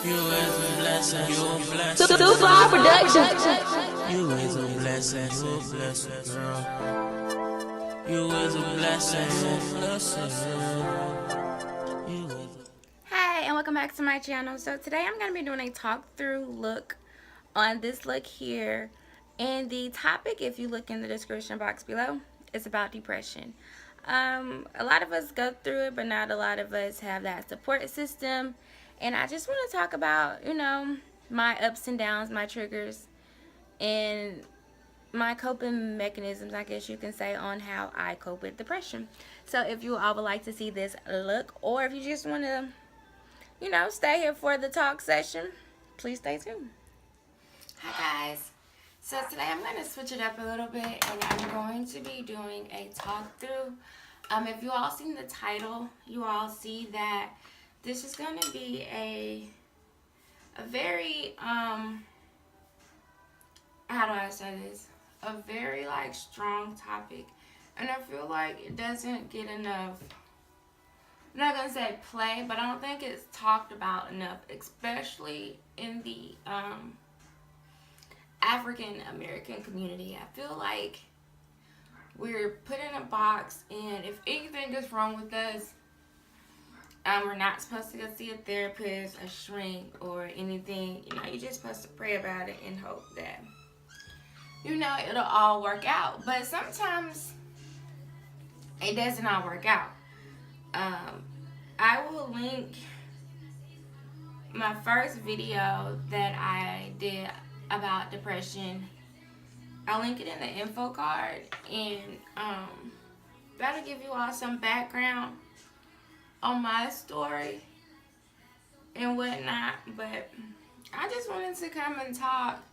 You is a blessing, you a blessing. Too far production. You is a blessing, you a blessing, girl. You is a blessing, you a blessing, girl. You is a... Hi, and welcome back to my channel. So today I'm going to be doing a talk through look on this look here. And the topic, if you look in the description box below, is about depression. A lot of us go through it, but not a lot of us have that support system. And I just want to talk about, my ups and downs, my triggers, and my coping mechanisms, I guess you can say, on how I cope with depression. So if you all would like to see this look, or if you just want to, stay here for the talk session, please stay tuned. Hi guys. So today I'm going to switch it up a little bit, and I'm going to be doing a talk through. If you all seen the title, you all see that this is going to be a very, how do I say this? A very, strong topic. And I feel like it doesn't get enough, I'm not going to say play, but I don't think it's talked about enough, especially in the African American community. I feel like we're put in a box, and if anything is wrong with us, we're not supposed to go see a therapist, a shrink, or anything. You're just supposed to pray about it and hope that, it'll all work out. But sometimes it doesn't all work out. I will link my first video that I did about depression. I'll link it in the info card, and that'll give you all some background on my story and whatnot. But I just wanted to come and talk.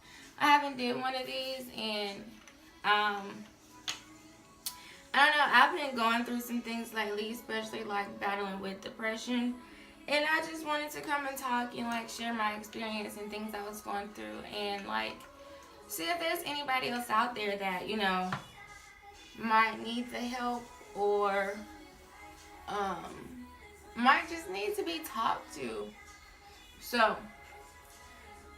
I haven't did one of these, and I don't know, I've been going through some things lately, especially battling with depression, and I just wanted to come and talk and share my experience and things I was going through, and see if there's anybody else out there that might need the help, or might just need to be talked to. So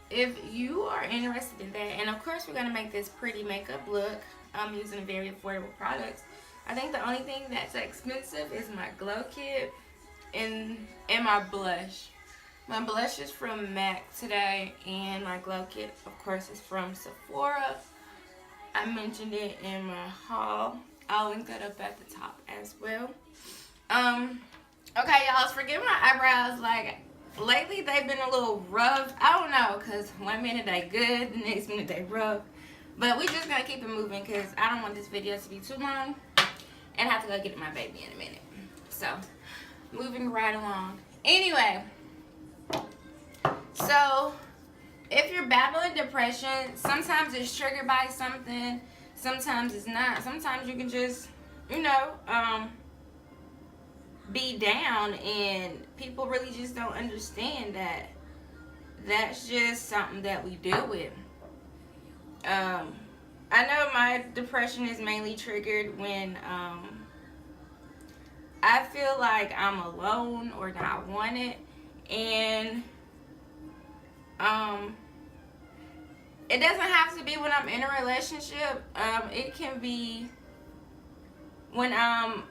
if you are interested in that, and of course we're going to make this pretty makeup look, I'm using very affordable products. I think the only thing that's expensive is my glow kit and my blush. My blush is from MAC today, and my glow kit, of course, is from Sephora. I mentioned it in my haul. I'll link that up at the top as well. Okay, y'all, forgive my eyebrows. Lately they've been a little rough. I don't know, because one minute they good, the next minute they rough. But we just gonna keep it moving, because I don't want this video to be too long, and I have to go get my baby in a minute. So, moving right along. Anyway, so if you're battling depression, sometimes it's triggered by something, sometimes it's not. Sometimes you can just, be down, and people really just don't understand that that's just something that we deal with. I know my depression is mainly triggered when I feel like I'm alone or not wanted, and it doesn't have to be when I'm in a relationship. It can be when I'm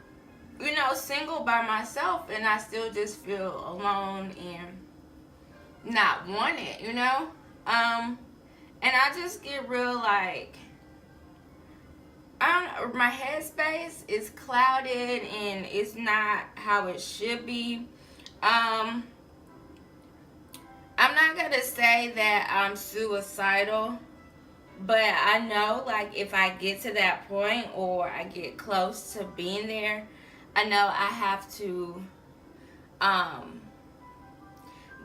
single by myself, and I still just feel alone and not wanted, and I just get real my headspace is clouded, and it's not how it should be. I'm not gonna say that I'm suicidal, but I know if I get to that point, or I get close to being there, I know I have to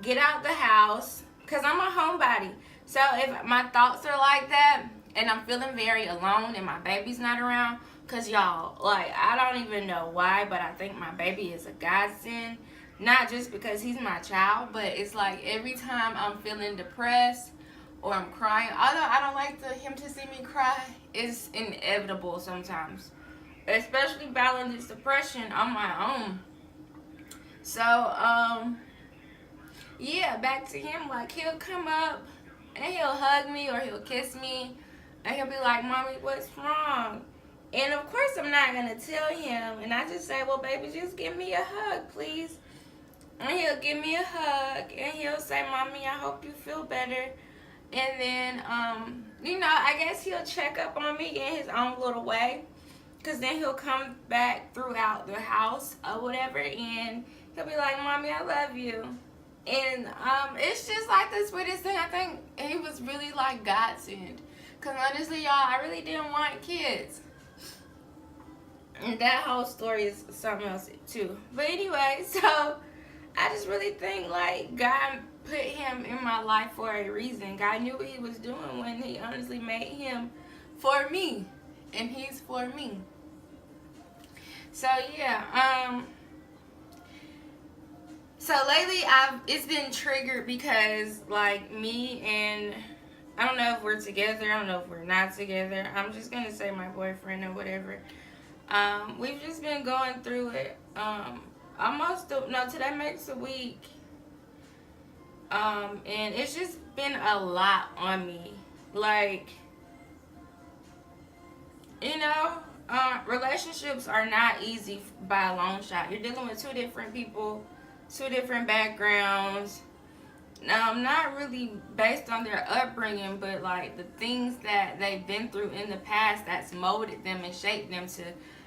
get out the house, because I'm a homebody. So if my thoughts are like that, and I'm feeling very alone, and my baby's not around, because y'all, I don't even know why, but I think my baby is a godsend. Not just because he's my child, but it's every time I'm feeling depressed or I'm crying, although I don't like him to see me cry, it's inevitable sometimes. Especially battling this depression on my own. So, yeah, back to him. Like, he'll come up and he'll hug me or he'll kiss me. And he'll be like, Mommy, what's wrong? And of course I'm not going to tell him. And I just say, well, baby, just give me a hug, please. And he'll give me a hug. And he'll say, Mommy, I hope you feel better. And then, you know, I guess he'll check up on me in his own little way. Because then he'll come back throughout the house or whatever. And he'll be like, Mommy, I love you. And it's just like the sweetest thing. I think he was really like God sent. Because honestly, y'all, I really didn't want kids. And that whole story is something else too. But anyway, so I just really think like God put him in my life for a reason. God knew what he was doing when he honestly made him for me. And he's for me. So yeah, so lately it's been triggered because like me and I don't know if we're together, I don't know if we're not together. I'm just gonna say my boyfriend or whatever. We've just been going through it. Today makes a week. And it's just been a lot on me. Like, you know, relationships are not easy by a long shot. You're dealing with two different people, two different backgrounds. Now, not really based on their upbringing, but like the things that they've been through in the past that's molded them and shaped them to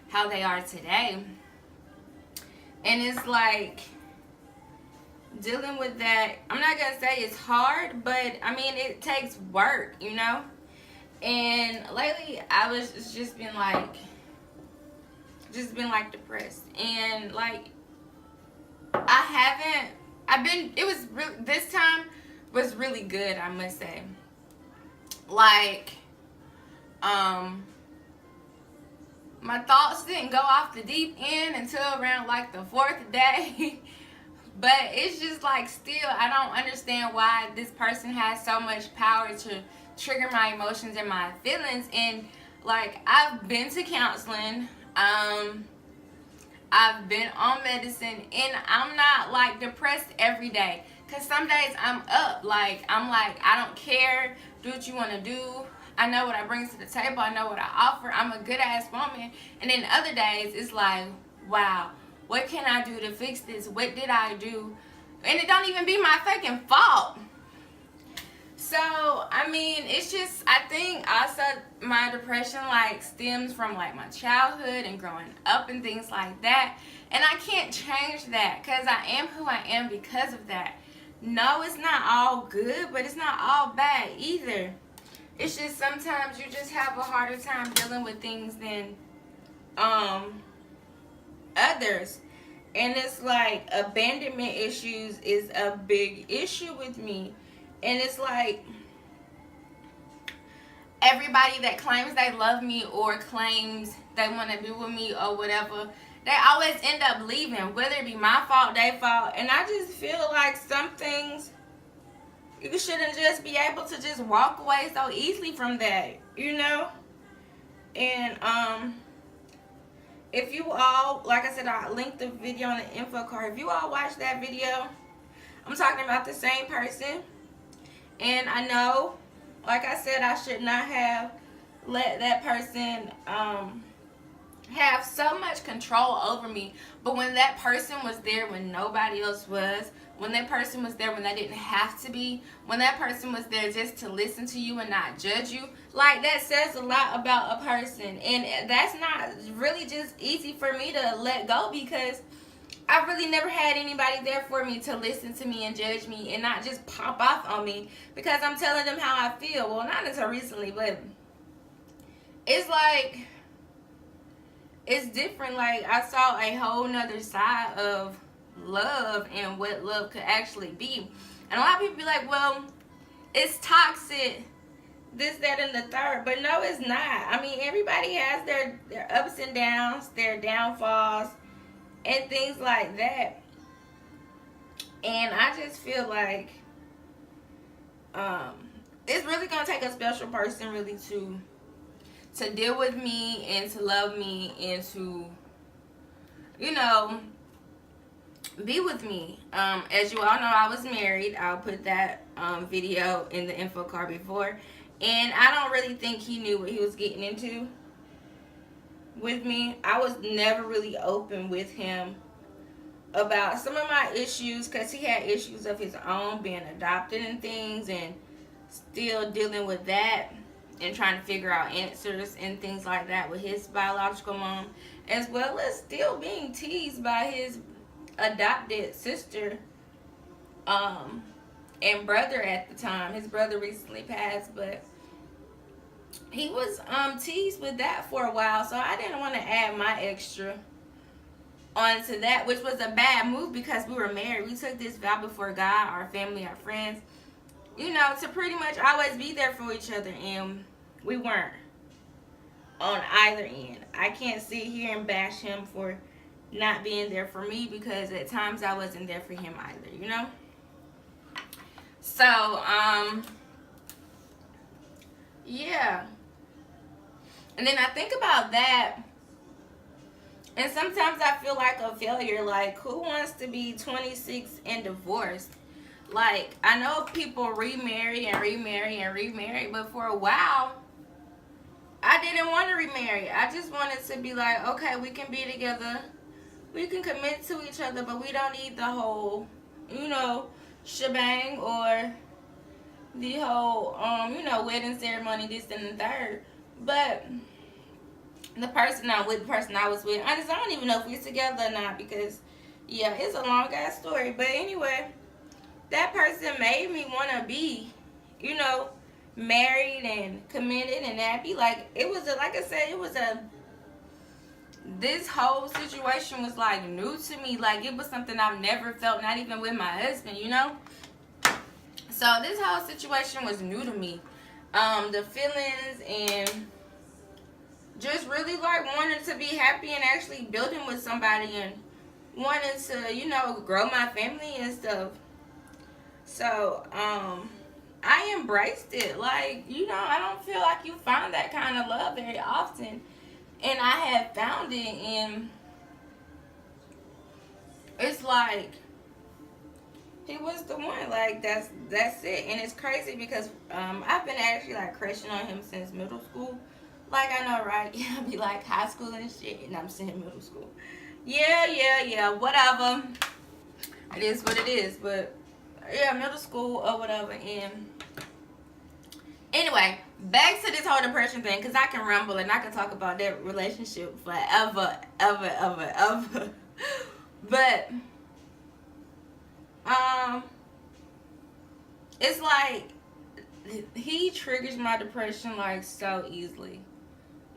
how they are today. And it's like dealing with that. I'm not gonna say it's hard, but I mean it takes work, you know. And lately, I was just been like depressed, and like this time was really good, I must say. Like, my thoughts didn't go off the deep end until around like the 4th day. But it's just like still, I don't understand why this person has so much power to trigger my emotions and my feelings. And like, I've been to counseling, I've been on medicine, and I'm not like depressed every day. Cause some days I'm up, I'm like, I don't care, do what you want to do. I know what I bring to the table, I know what I offer, I'm a good ass woman. And then other days it's like, wow, what can I do to fix this? What did I do? And it don't even be my fucking fault. So, I mean, it's just, I think also my depression like stems from like my childhood and growing up and things like that. And I can't change that because I am who I am because of that. No, it's not all good, but it's not all bad either. It's just sometimes you just have a harder time dealing with things than others. And it's like abandonment issues is a big issue with me. And it's like everybody that claims they love me or claims they want to be with me or whatever, they always end up leaving, whether it be my fault, their fault. And I just feel like some things you shouldn't just be able to just walk away so easily from that, you know? And if you all, like I said, I linked the video on the info card. If you all watch that video, I'm talking about the same person. And I know, like I said, I should not have let that person have so much control over me. But when that person was there when nobody else was, when that person was there when they didn't have to be, when that person was there just to listen to you and not judge you, like that says a lot about a person. And that's not really just easy for me to let go because I really never had anybody there for me to listen to me and judge me and not just pop off on me because I'm telling them how I feel. Well, not until recently, but it's like, it's different. Like, I saw a whole nother side of love and what love could actually be. And a lot of people be like, well, it's toxic, this, that, and the third. But no, it's not. I mean, everybody has their ups and downs, their downfalls, and things like that. And I just feel like it's really gonna take a special person really to deal with me and to love me and to, you know, be with me. As you all know, I was married. I'll put that video in the info card before. And I don't really think he knew what he was getting into with me. I was never really open with him about some of my issues, because he had issues of his own, being adopted and things, and still dealing with that and trying to figure out answers and things like that with his biological mom, as well as still being teased by his adopted sister and brother at the time. His brother recently passed, but he was teased with that for a while, so I didn't want to add my extra onto that, which was a bad move because we were married. We took this vow before God, our family, our friends, you know, to pretty much always be there for each other, and we weren't on either end. I can't sit here and bash him for not being there for me, because at times I wasn't there for him either, you know? So, yeah. And then I think about that, and sometimes I feel like a failure. Like, who wants to be 26 and divorced? Like, I know people remarry and remarry and remarry, but for a while, I didn't want to remarry. I just wanted to be like, okay, we can be together. We can commit to each other, but we don't need the whole, you know, shebang, or the whole, you know, wedding ceremony, this and the third. But the person I'm with, the person I was with, honestly, I don't even know if we're together or not, because, yeah, it's a long ass story. But anyway, that person made me want to be, you know, married and committed and happy. Like, it was a, like I said, it was a, this whole situation was like new to me. Like, it was something I've never felt, not even with my husband, you know? So this whole situation was new to me. The feelings and just really like wanting to be happy and actually building with somebody and wanting to, you know, grow my family and stuff. So, I embraced it. Like, you know, I don't feel like you find that kind of love very often. And I have found it, and it's like, he was the one. Like, that's it. And it's crazy because I've been actually like crushing on him since middle school. Like, I know, right? Yeah, be like high school and shit, and I'm saying middle school. Yeah, whatever. It is what it is. But yeah, middle school or whatever. And anyway, back to this whole depression thing, because I can ramble and I can talk about that relationship forever, ever. But it's like he triggers my depression like so easily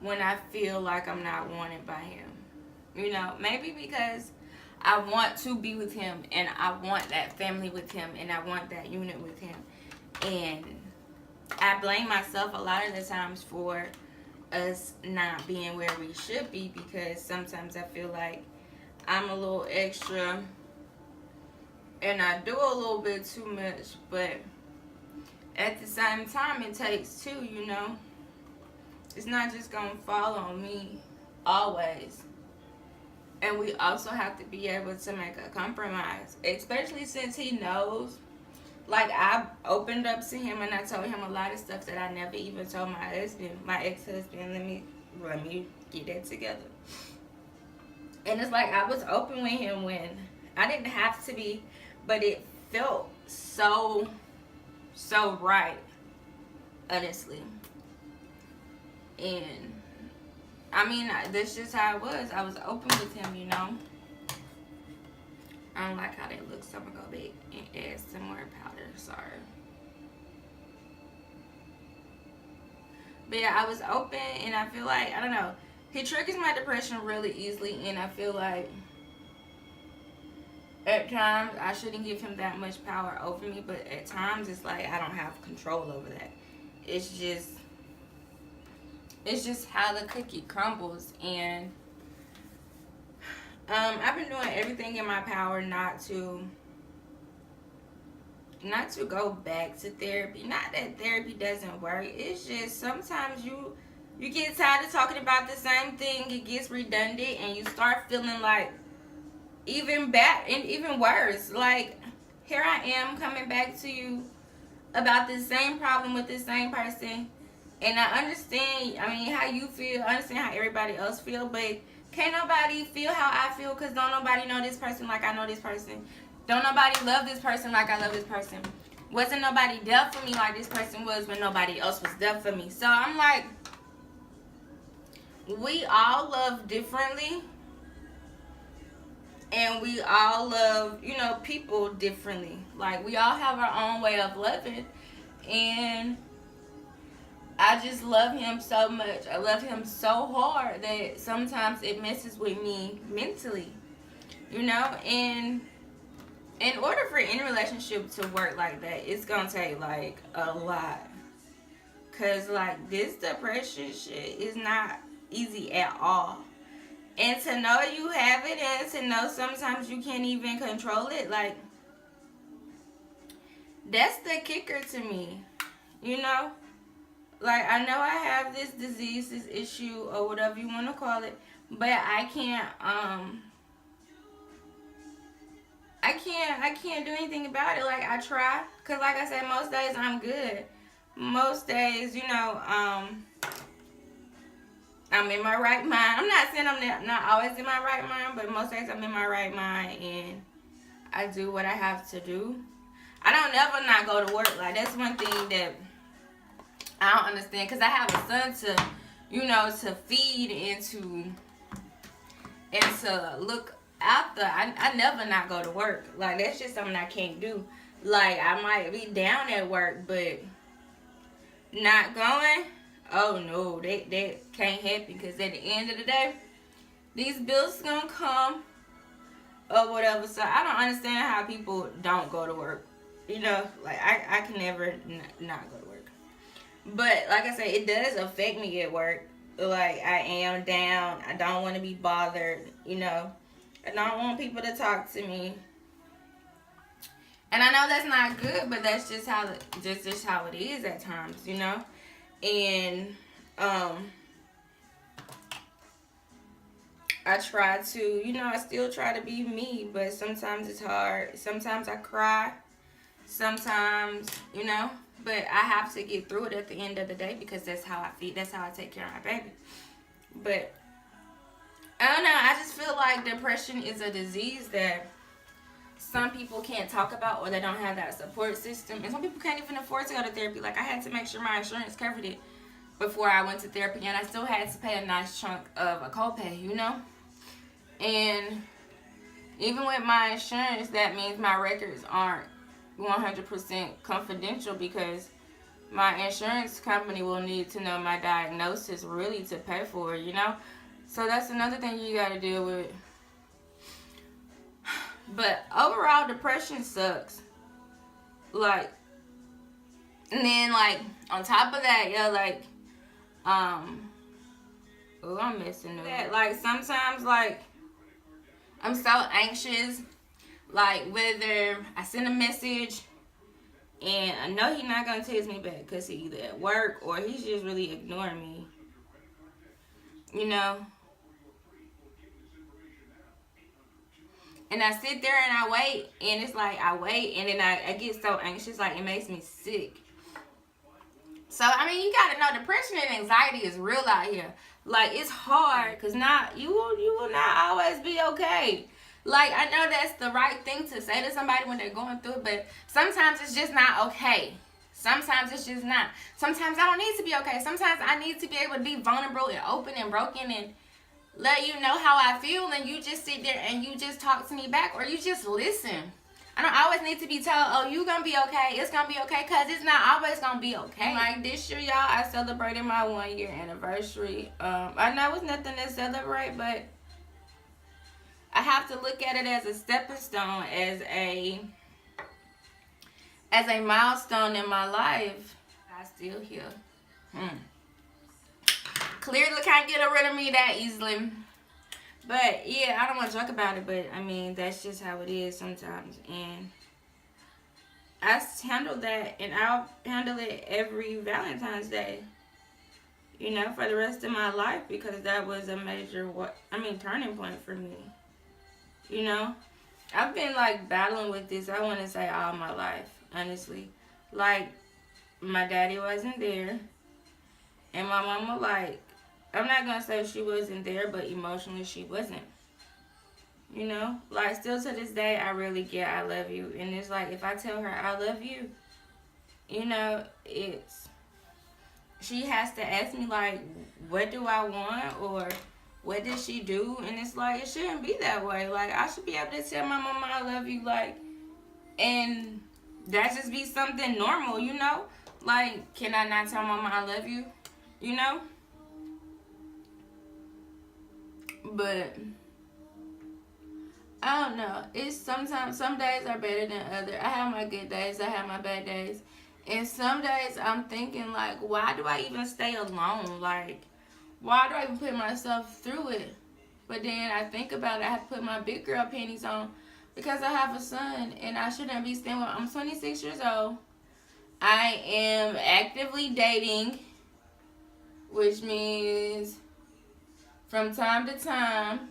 when I feel like I'm not wanted by him. You know, maybe because I want to be with him, and I want that family with him, and I want that unit with him. And I blame myself a lot of the times for us not being where we should be, because sometimes I feel like I'm a little extra and I do a little bit too much, but at the same time, it takes two, you know. It's not just gonna fall on me always. And we also have to be able to make a compromise, especially since he knows. Like, I opened up to him and I told him a lot of stuff that I never even told my husband, my ex-husband. Let me get that together. And it's like I was open with him when I didn't have to be, but it felt so right, honestly. And I mean, that's just how it was. I was open with him, you know. I don't like how that looks, so I'm gonna go back and add some more powder. Sorry. But yeah, I was open, and I feel like, I don't know, he triggers my depression really easily, and I feel like at times I shouldn't give him that much power over me, but at times it's like I don't have control over that. It's just how the cookie crumbles. And I've been doing everything in my power not to go back to therapy. Not that therapy doesn't work. It's just sometimes you get tired of talking about the same thing. It gets redundant, and you start feeling like even bad and even worse. Like, here I am coming back to you about this same problem with this same person. And I understand, I mean, how you feel. I understand how everybody else feel. But can't nobody feel how I feel, because don't nobody know this person like I know this person. Don't nobody love this person like I love this person. Wasn't nobody there for me like this person was when nobody else was there for me. So I'm like, we all love differently. And we all love, you know, people differently. Like, we all have our own way of loving. And I just love him so much. I love him so hard that sometimes it messes with me mentally. You know? And in order for any relationship to work like that, it's gonna take, like, a lot. Because, like, this depression shit is not easy at all. And to know you have it, and to know sometimes you can't even control it, like, that's the kicker to me, you know? Like, I know I have this disease, this issue, or whatever you want to call it, but I can't do anything about it. Like, I try, because like I said, most days I'm good. Most days, you know, I'm in my right mind. I'm not saying I'm not always in my right mind, but most days I'm in my right mind and I do what I have to do. I don't ever not go to work. Like, that's one thing that I don't understand, because I have a son to, you know, to feed and to look after. I never not go to work. Like, that's just something I can't do. Like, I might be down at work, but not going, oh no, that can't happen, because at the end of the day, these bills gonna come or whatever. So I don't understand how people don't go to work. You know, like, I can never not go to work. But like I said, it does affect me at work. Like, I am down. I don't want to be bothered, you know. I don't want people to talk to me. And I know that's not good, but that's just how it is at times, you know. And I try to, you know, I still try to be me, but sometimes it's hard. Sometimes I cry. Sometimes, you know, but I have to get through it at the end of the day, because that's how I feel. That's how I take care of my baby. But I don't know. I just feel like depression is a disease that some people can't talk about, or they don't have that support system. And some people can't even afford to go to therapy. Like, I had to make sure my insurance covered it before I went to therapy, and I still had to pay a nice chunk of a copay, you know? And even with my insurance, that means my records aren't 100% confidential, because my insurance company will need to know my diagnosis really to pay for it, you know? So that's another thing you gotta deal with. But overall, depression sucks. Like, and then, like, on top of that, yeah, like, oh, I'm messing up. That, like, sometimes, like, I'm so anxious, like, whether I send a message and I know he's not gonna text me back because he's either at work or he's just really ignoring me, you know. And I sit there and I wait, and it's like I wait, and then I get so anxious, like, it makes me sick. So, I mean, you gotta know, depression and anxiety is real out here. Like, it's hard, because you will not always be okay. Like, I know that's the right thing to say to somebody when they're going through it, but sometimes it's just not okay. Sometimes it's just not. Sometimes I don't need to be okay. Sometimes I need to be able to be vulnerable and open and broken and let you know how I feel, and you just sit there and you just talk to me back, or you just listen. I don't always need to be told, oh, you gonna be okay, it's gonna be okay, because it's not always gonna be okay. Like, this year, y'all, I celebrated my 1-year anniversary. I know it's nothing to celebrate, but I have to look at it as a stepping stone, as a milestone in my life. I'm still here. Clearly can't get rid of me that easily. But, yeah, I don't want to joke about it, but, I mean, that's just how it is sometimes. And I handle that, and I'll handle it every Valentine's Day, you know, for the rest of my life, because that was a major, turning point for me, You know, I've been like battling with this, I want to say, all my life, honestly. Like, my daddy wasn't there, and my mama, like, I'm not gonna say she wasn't there, but emotionally she wasn't. You know, like, still to this day, I really get I love you. And it's like, if I tell her I love you, you know, she has to ask me, like, what do I want, or what did she do? And it's like, it shouldn't be that way. Like, I should be able to tell my mama I love you, like, and that just be something normal, you know? Like, can I not tell mama I love you? You know? But I don't know. It's sometimes, some days are better than other. I have my good days, I have my bad days. And some days I'm thinking, like, why do I even stay alone? Like, why do I even put myself through it? But then I think about it, I have to put my big girl panties on because I have a son and I shouldn't be staying with. I'm 26 years old. I am actively dating, which means from time to time,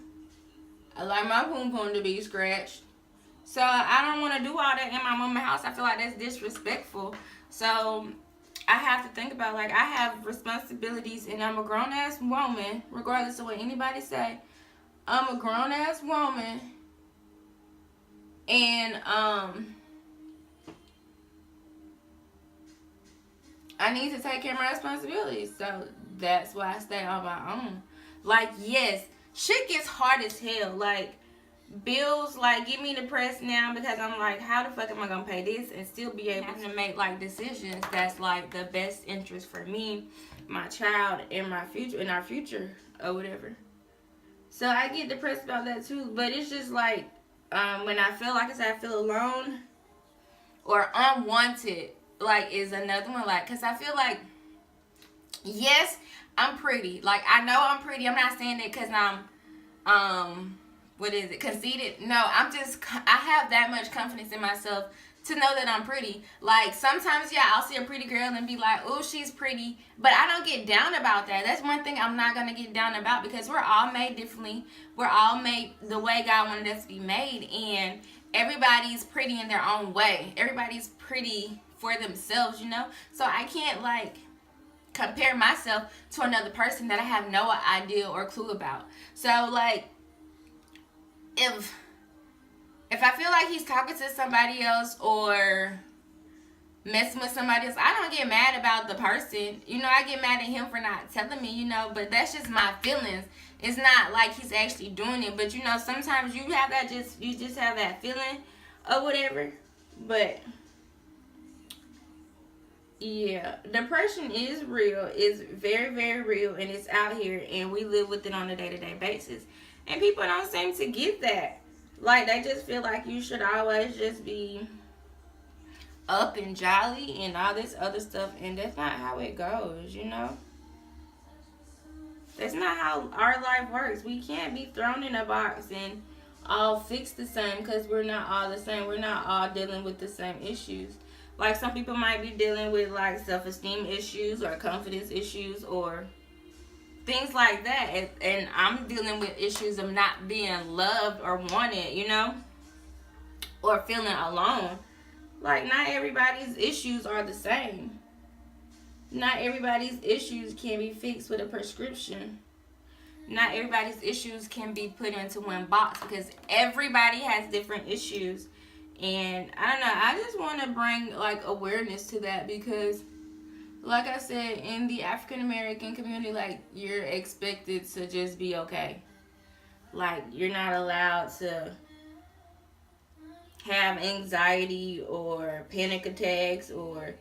I like my poom poom to be scratched. So I don't want to do all that in my mama's house. I feel like that's disrespectful. So I have to think about, like, I have responsibilities and I'm a grown ass woman, regardless of what anybody say. I'm a grown ass woman, and I need to take care of my responsibilities. So that's why I stay on my own. Like, yes, shit gets hard as hell. Like, bills, like, get me depressed now because I'm like, how the fuck am I gonna pay this and still be able to make, like, decisions that's, like, the best interest for me, my child, and my future, and our future, or whatever. So I get depressed about that too. But it's just like, when I feel, like I said, I feel alone or unwanted, like, is another one. Like, because I feel like, yes, I'm pretty. Like, I know I'm pretty. I'm not saying it because I'm, what is it, conceited? No, I have that much confidence in myself to know that I'm pretty. Like, sometimes, yeah, I'll see a pretty girl and be like, oh, she's pretty. But I don't get down about that. That's one thing I'm not going to get down about, because we're all made differently. We're all made the way God wanted us to be made. And everybody's pretty in their own way. Everybody's pretty for themselves, you know? So I can't, like, compare myself to another person that I have no idea or clue about. So, like, if I feel like he's talking to somebody else or messing with somebody else, I don't get mad about the person. You know, I get mad at him for not telling me, you know, but that's just my feelings. It's not like he's actually doing it. But, you know, sometimes you have that you just have that feeling or whatever. But yeah, depression is real. It's very, very real, and it's out here, and we live with it on a day-to-day basis. And people don't seem to get that. Like, they just feel like you should always just be up and jolly and all this other stuff, and that's not how it goes, you know? That's not how our life works. We can't be thrown in a box and all fixed the same, because we're not all the same. We're not all dealing with the same issues. Like, some people might be dealing with, like, self-esteem issues or confidence issues or things like that. And I'm dealing with issues of not being loved or wanted, you know? Or feeling alone. Like, not everybody's issues are the same. Not everybody's issues can be fixed with a prescription. Not everybody's issues can be put into one box, because everybody has different issues. And I don't know, I just want to bring, like, awareness to that, because, like I said, in the African American community, like, you're expected to just be okay. Like, you're not allowed to have anxiety or panic attacks or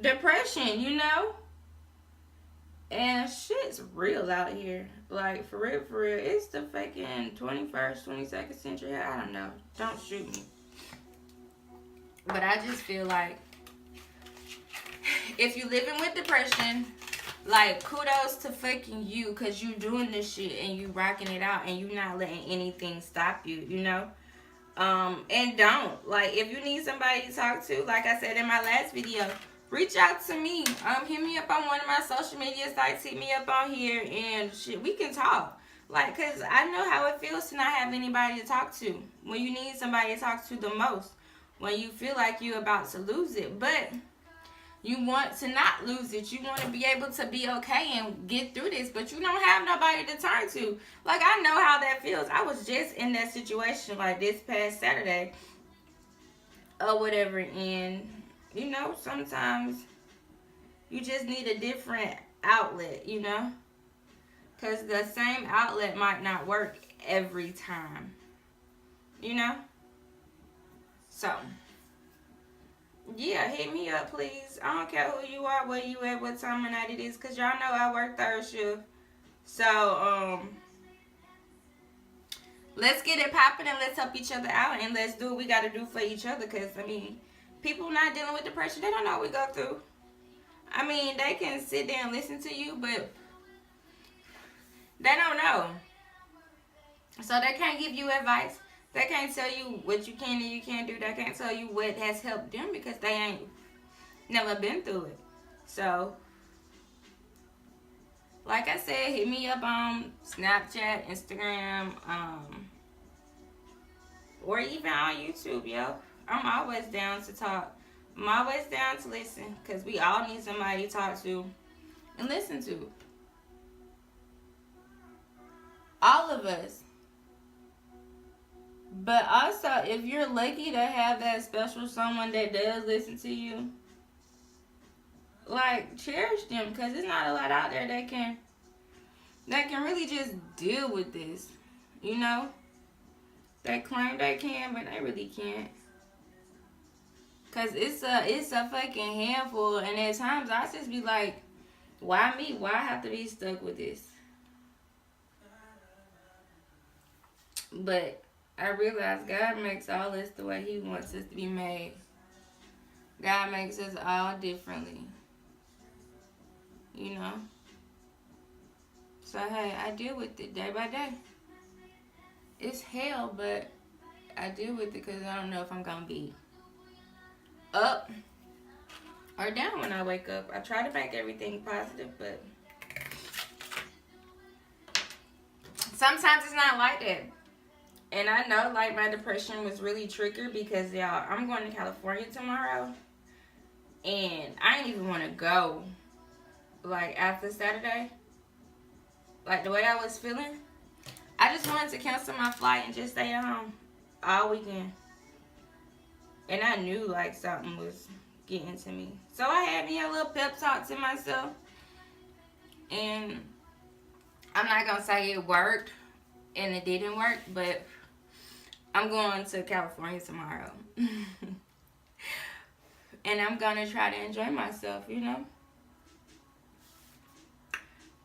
depression, you know? And shit's real out here. Like, for real, it's the fucking 21st, 22nd century. I don't know. Don't shoot me. But I just feel like, if you living with depression, like, kudos to fucking you, because you doing this shit and you rocking it out and you not letting anything stop you, you know? And don't. Like, if you need somebody to talk to, like I said in my last video, reach out to me. Hit me up on one of my social media sites. Hit me up on here and shit, we can talk. Like, because I know how it feels to not have anybody to talk to. When you need somebody to talk to the most. When you feel like you're about to lose it. But you want to not lose it. You want to be able to be okay and get through this. But you don't have nobody to turn to. Like, I know how that feels. I was just in that situation, like, this past Saturday. Or whatever. And, you know, sometimes you just need a different outlet, you know. Because the same outlet might not work every time. You know? So, yeah, hit me up, please. I don't care who you are, where you at, what time of night it is. Because y'all know I work third shift. So, let's get it popping and let's help each other out. And let's do what we got to do for each other. Because, I mean, people not dealing with depression, they don't know what we go through. I mean, they can sit there and listen to you, but they don't know. So they can't give you advice. They can't tell you what you can and you can't do. They can't tell you what has helped them because they ain't never been through it. So, like I said, hit me up on Snapchat, Instagram, or even on YouTube, yo. I'm always down to talk. I'm always down to listen because we all need somebody to talk to and listen to. All of us. But also, if you're lucky to have that special someone that does listen to you, like, cherish them, because there's not a lot out there that can really just deal with this, you know? They claim they can, but they really can't. Because it's a fucking handful, and at times I just be like, why me? Why I have to be stuck with this? But I realize God makes all this the way He wants us to be made. God makes us all differently. You know? So, hey, I deal with it day by day. It's hell, but I deal with it because I don't know if I'm going to be up or down when I wake up. I try to make everything positive, but sometimes it's not like that. And I know, like, my depression was really triggered because, y'all, I'm going to California tomorrow. And I didn't even want to go, like, after Saturday. Like, the way I was feeling, I just wanted to cancel my flight and just stay at home all weekend. And I knew, like, something was getting to me. So I had me a little pep talk to myself. And I'm not going to say it worked and it didn't work, but I'm going to California tomorrow. And I'm going to try to enjoy myself, you know?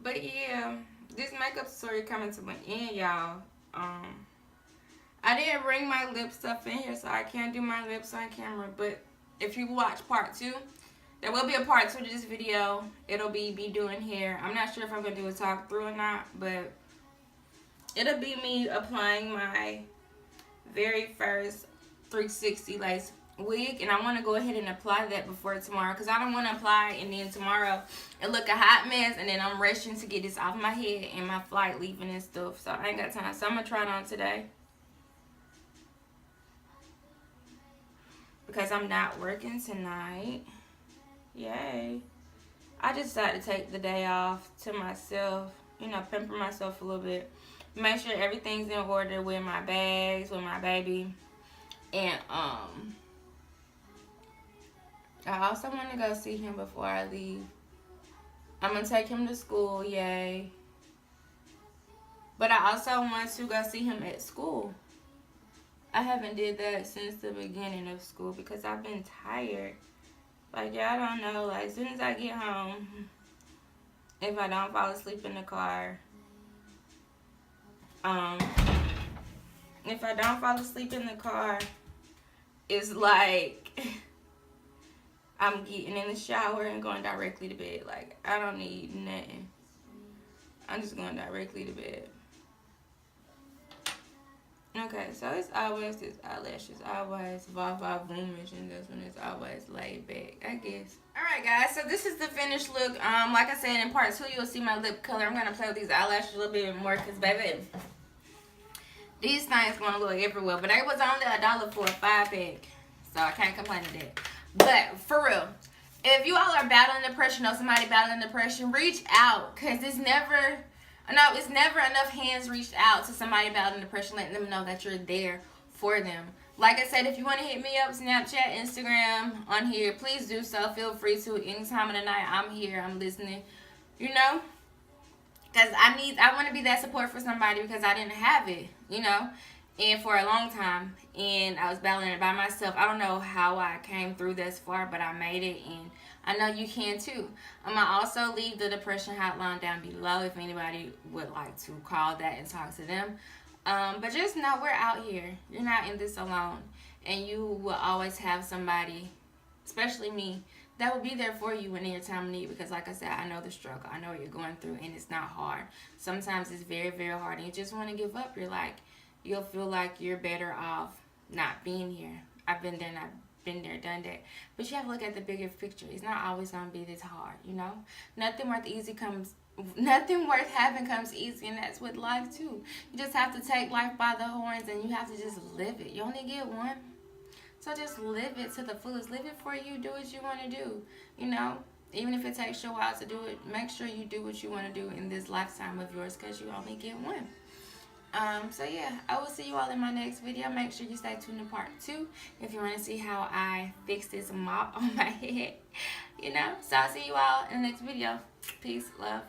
But yeah, this makeup story coming to an end, y'all. I didn't bring my lip stuff in here, so I can't do my lips on camera. But if you watch part 2, there will be a part 2 to this video. It'll be me doing hair. I'm not sure if I'm going to do a talk through or not, but it'll be me applying my very first 360 lace wig, and I want to go ahead and apply that before tomorrow because I don't want to apply and then tomorrow it look a hot mess and then I'm rushing to get this off my head and my flight leaving and stuff, so I ain't got time. So I'm gonna try it on today because I'm not working tonight. Yay. I just decided to take the day off to myself, you know, pamper myself a little bit, make sure everything's in order with my bags, with my baby. And I also want to go see him before I leave. I'm going to take him to school, yay. But I also want to go see him at school. I haven't did that since the beginning of school because I've been tired. Like, y'all don't know, like, as soon as I get home, if I don't fall asleep in the car, if I don't fall asleep in the car, it's like I'm getting in the shower and going directly to bed. Like, I don't need nothing. I'm just going directly to bed. Okay, so it's always this eyelashes, always volumish, and this one is always laid back, I guess. Alright guys, so this is the finished look. Like I said, in part 2 you'll see my lip color. I'm gonna play with these eyelashes a little bit more because baby, these things gonna look everywhere. But it was only $1 for a 5-pack, so I can't complain to that. But for real, if you all are battling depression or somebody battling depression, reach out, because it's never enough hands reached out to somebody battling depression, letting them know that you're there for them. Like I said, if you want to hit me up, Snapchat, Instagram, on here, please do so. Feel free to. Any time of the night, I'm here. I'm listening. You know? Because I want to be that support for somebody, because I didn't have it, you know? And for a long time. And I was battling it by myself. I don't know how I came through this far, but I made it. And I know you can too. I'm going to also leave the depression hotline down below if anybody would like to call that and talk to them. But just know we're out here. You're not in this alone. And you will always have somebody, especially me, that will be there for you in your time of need. Because like I said, I know the struggle. I know what you're going through, and it's not hard. Sometimes it's very, very hard, and you just want to give up. You'll feel like you're better off not being here. I've been there, done that. But you have to look at the bigger picture. It's not always going to be this hard, you know? Nothing worth having comes easy, and that's with life too. You just have to take life by the horns, and you have to just live it. You only get one. So just live it to the fullest. Live it for you. Do what you want to do, you know? Even if it takes you a while to do it, make sure you do what you want to do in this lifetime of yours, because you only get one. So yeah, I will see you all in my next video. Make sure you stay tuned to part 2 if you want to see how I fix this mop on my head, you know. So I'll see you all in the next video. Peace, love.